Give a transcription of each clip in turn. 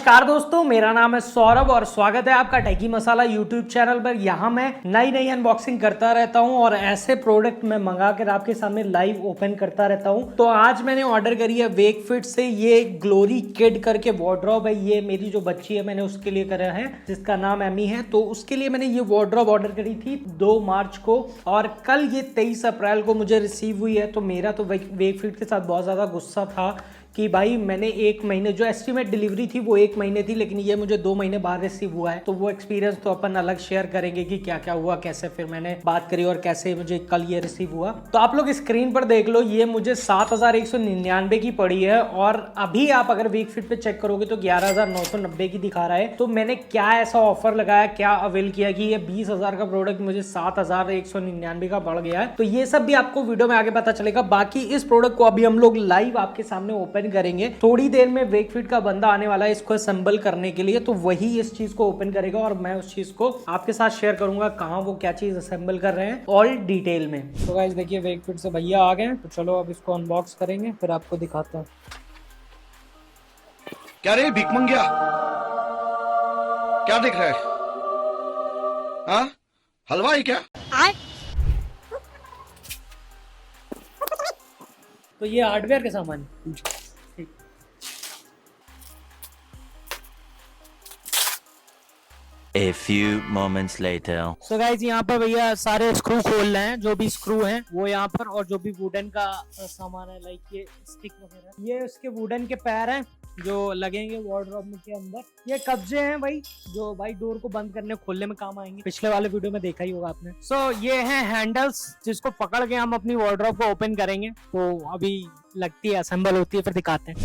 नमस्कार दोस्तों, मेरा नाम है सौरभ और स्वागत है आपका टेकी मसाला यूट्यूब चैनल पर। यहाँ मैं नई अनबॉक्सिंग करता रहता हूँ और ऐसे प्रोडक्ट मैं मंगा कर आपके सामने लाइव ओपन करता रहता हूँ। तो आज मैंने ऑर्डर करी है वेकफिट से ये ग्लोरी किड करके वार्डरोब है। ये मेरी जो बच्ची है मैंने उसके लिए करा है, जिसका नाम एमी है। तो उसके लिए मैंने ये वार्डरोब ऑर्डर करी थी 2 मार्च को और कल ये 23 अप्रैल को मुझे रिसीव हुई है। तो मेरा तो वेकफिट के साथ बहुत ज़्यादा गुस्सा था कि भाई मैंने 1 महीने, जो एस्टिमेट डिलीवरी थी वो 1 महीने थी, लेकिन ये मुझे 2 महीने बाद रिसीव हुआ है। तो वो एक्सपीरियंस तो अपन अलग शेयर करेंगे कि क्या क्या हुआ, कैसे फिर मैंने बात करी और कैसे मुझे कल ये रिसीव हुआ। तो आप लोग स्क्रीन पर देख लो, ये मुझे 7,199 की पड़ी है और अभी आप अगर वीकफिट पे चेक करोगे तो 11,990 की दिखा रहा है। तो मैंने क्या ऐसा ऑफर लगाया, क्या अवेल किया कि ये 20,000 का प्रोडक्ट मुझे 7,199 का बढ़ गया है। तो ये सब भी आपको वीडियो में आगे पता चलेगा। बाकी इस प्रोडक्ट को अभी हम लोग लाइव आपके सामने ओपन करेंगे। थोड़ी देर में वेकफिट का बंदा आने वाला है इसको असेंबल करने के लिए, तो वही इस चीज को ओपन करेगा और मैं उस चीज को आपके साथ शेयर करूंगा कहां वो क्या चीज असेंबल कर रहे हैं ऑल डिटेल में। तो गाइस देखिए, वेकफिट से भैया आ गए, तो चलो अब इसको अनबॉक्स करेंगे फिर आपको दिखाता हूं। क्या रे भिकमंगिया, क्या देख रहा है? हाँ, हलवाई क्या? तो ये हार्डवेयर के सामान है। A few moments later. So guys यहाँ पर भैया सारे स्क्रू खोल रहे हैं, जो भी स्क्रू हैं वो यहाँ पर, और जो भी वुडन का सामान है लाइक ये स्टिक वगैरह, ये उसके वुडन के पैर हैं जो लगेंगे वार्डरोब के अंदर। ये कब्जे हैं भाई, जो भाई डोर को बंद करने खोलने में काम आएंगे, पिछले वाले वीडियो में देखा ही होगा आपने। सो ये हैं हैंडल्स, जिसको पकड़ के हम अपनी वार्डरोब को ओपन करेंगे। तो अभी लगती है असेंबल होती है, फिर दिखाते हैं।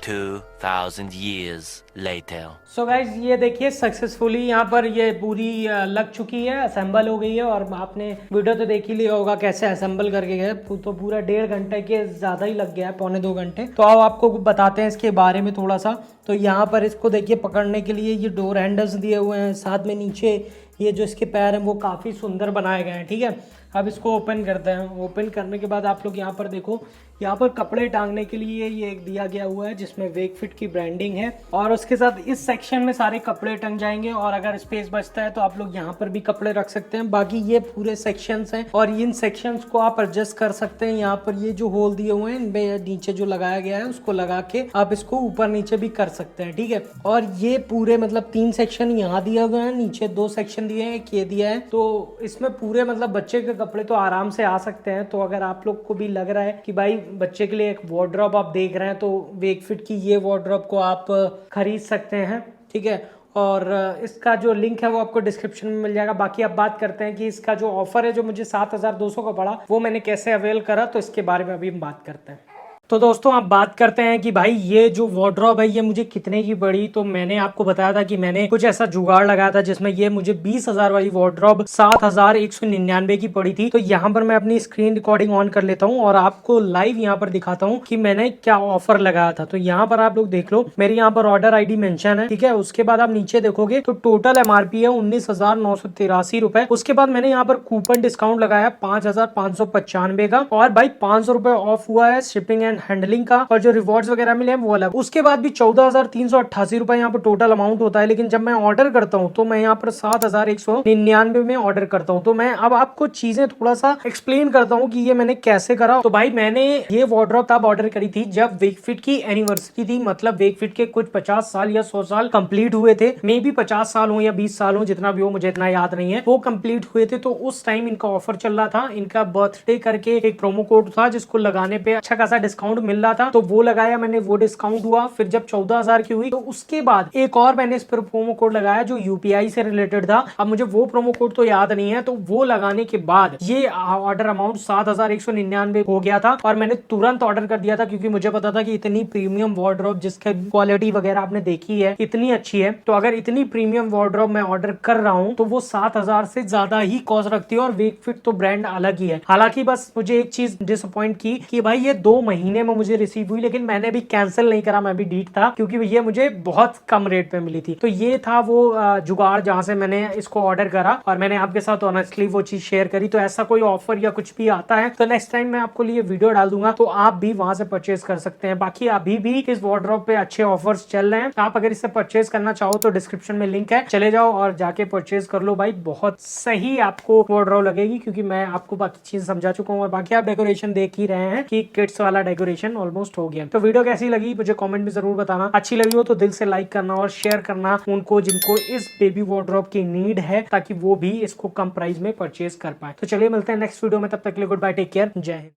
2,000 years later. सो गाइज ये देखिए, सक्सेसफुली यहाँ पर ये पूरी लग चुकी है, असेंबल हो गई है। और आपने वीडियो तो देख ही लिया होगा कैसे असेंबल करके गए। तो पूरा 1.5 घंटे के ज्यादा ही लग गया है, 1.25 घंटे। तो अब आपको बताते हैं इसके बारे में थोड़ा सा। तो यहाँ पर इसको देखिए, पकड़ने के लिए ये डोर हैंडल्स दिए हुए हैं, साथ में नीचे ये जो इसके पैर हैं वो काफ़ी सुंदर बनाए गए हैं। ठीक है, अब इसको ओपन करते हैं। ओपन करने के बाद आप लोग यहाँ पर देखो, यहाँ पर कपड़े टांगने के लिए ये एक दिया गया हुआ है जिसमें वेकफिट की ब्रांडिंग है, और उसके साथ इस सेक्शन में सारे कपड़े टंग जाएंगे। और अगर स्पेस बचता है तो आप लोग यहाँ पर भी कपड़े रख सकते हैं। बाकी ये पूरे सेक्शंस हैं और इन सेक्शंस को आप एडजस्ट कर सकते हैं। यहाँ पर ये जो होल दिए हुए हैं, इनमें नीचे जो लगाया गया है उसको लगा के आप इसको ऊपर नीचे भी कर सकते हैं। ठीक है, और ये पूरे मतलब 3 सेक्शन यहाँ दिया गया है, नीचे 2 सेक्शन दिए हैं, एक ये दिया है। तो इसमें पूरे मतलब बच्चे के कपड़े तो आराम से आ सकते हैं। तो अगर आप लोग को भी लग रहा है कि भाई बच्चे के लिए एक वार्डरोब आप देख रहे हैं, तो वेकफिट की ये वार्डरोब को आप खरीद सकते हैं। ठीक है, और इसका जो लिंक है वो आपको डिस्क्रिप्शन में मिल जाएगा। बाकी अब बात करते हैं कि इसका जो ऑफर है जो मुझे 7,200 का पड़ा, वो मैंने कैसे अवेल करा, तो इसके बारे में अभी हम बात करते हैं। तो दोस्तों आप बात करते हैं कि भाई ये जो वार्डरोब है ये मुझे कितने की पड़ी। तो मैंने आपको बताया था कि मैंने कुछ ऐसा जुगाड़ लगाया था जिसमें ये मुझे 20,000 वाली वार्डरोब 7,199 की पड़ी थी। तो यहाँ पर मैं अपनी स्क्रीन रिकॉर्डिंग ऑन कर लेता हूँ और आपको लाइव यहाँ पर दिखाता हूँ कि मैंने क्या ऑफर लगाया था। तो यहाँ पर आप लोग देख लो, मेरी यहाँ पर ऑर्डर ID मेंशन है। ठीक है, उसके बाद आप नीचे देखोगे तो टोटल MRP है 19,983 रुपए। उसके बाद मैंने यहाँ पर कूपन डिस्काउंट लगाया 5,595 का, और भाई 500 रुपए ऑफ हुआ है शिपिंग एंड हैंडलिंग का, और जो रिवॉर्ड्स वगैरह मिले हैं वो अलग। उसके बाद भी 14,388 रुपए यहाँ पर टोटल अमाउंट होता है। लेकिन जब मैं ऑर्डर करता हूँ तो मैं यहाँ पर 7,199 में ऑर्डर करता हूँ। तो मैं अब आपको चीजें थोड़ा सा एक्सप्लेन करता हूँ कि ये मैंने कैसे करा। तो भाई मैंने ये वार्डरोब तब ऑर्डर करी थी जब वेकफिट की एनिवर्सरी थी, मतलब वेकफिट के कुछ 50 साल या 100 साल कंप्लीट हुए थे। मे बी 50 साल हो या 20 साल हो, जितना भी हो मुझे इतना याद नहीं है, वो कंप्लीट हुए थे। तो उस टाइम इनका ऑफर चल रहा था। इनका बर्थडे करके एक प्रोमो कोड था जिसको लगाने पे अच्छा खासा डिस्काउंट मिल रहा था, तो वो लगाया मैंने, वो डिस्काउंट हुआ। फिर जब 14,000 की हुई तो उसके बाद एक और मैंने इस पर प्रोमो कोड लगाया जो UPI से रिलेटेड था। अब मुझे वो प्रोमो कोड तो याद नहीं है। तो वो लगाने के बाद ये ऑर्डर अमाउंट 7,199 हो गया था और मैंने तुरंत ऑर्डर कर दिया था, क्योंकि मुझे पता था कि इतनी प्रीमियम वार्डरोब जिसकी क्वालिटी वगैरह आपने देखी है इतनी अच्छी है, तो अगर इतनी प्रीमियम वार्डरोब मैं ऑर्डर कर रहा हूँ तो वो 7,000 से ज्यादा ही कॉस्ट रखती है। और वेकफिट तो ब्रांड अलग ही है। हालांकि बस मुझे एक चीज डिसअपॉइंट की कि भाई ये 2 महीने महीने में मुझे रिसीव हुई, लेकिन मैंने भी कैंसिल नहीं करा, मैं भी डीट था क्योंकि ये मुझे बहुत कम रेट पे मिली थी। तो ये था वो जुगाड़ जहां से मैंने इसको ऑर्डर करा और मैंने आपके साथ ऑनेस्टली वो चीज शेयर करी। तो ऐसा कोई ऑफर या कुछ भी आता है तो नेक्स्ट टाइम मैं आपको लिए वीडियो डाल दूंगा, तो आप भी वहां से परचेज कर सकते हैं। बाकी अभी भी इस वार्डरोब पे अच्छे ऑफर्स चल रहे हैं, आप अगर इससे परचेज करना चाहो तो डिस्क्रिप्शन में लिंक है, चले जाओ और जाके परचेज कर लो भाई। बहुत सही आपको वार्डरोब लगेगी क्योंकि मैं आपको बाकी चीज समझा चुका हूँ और बाकी आप डेकोरेशन देख ही रहे हैं कि किड्स वाला डेकोरेशन ऑलमोस्ट हो गया। तो वीडियो कैसी लगी मुझे कमेंट में जरूर बताना, अच्छी लगी हो तो दिल से लाइक करना और शेयर करना उनको जिनको इस बेबी वार्डरोब की नीड है, ताकि वो भी इसको कम प्राइस में परचेज कर पाए। तो चलिए मिलते हैं नेक्स्ट वीडियो में, तब तक के लिए गुड बाय, टेक केयर, जय हिंद।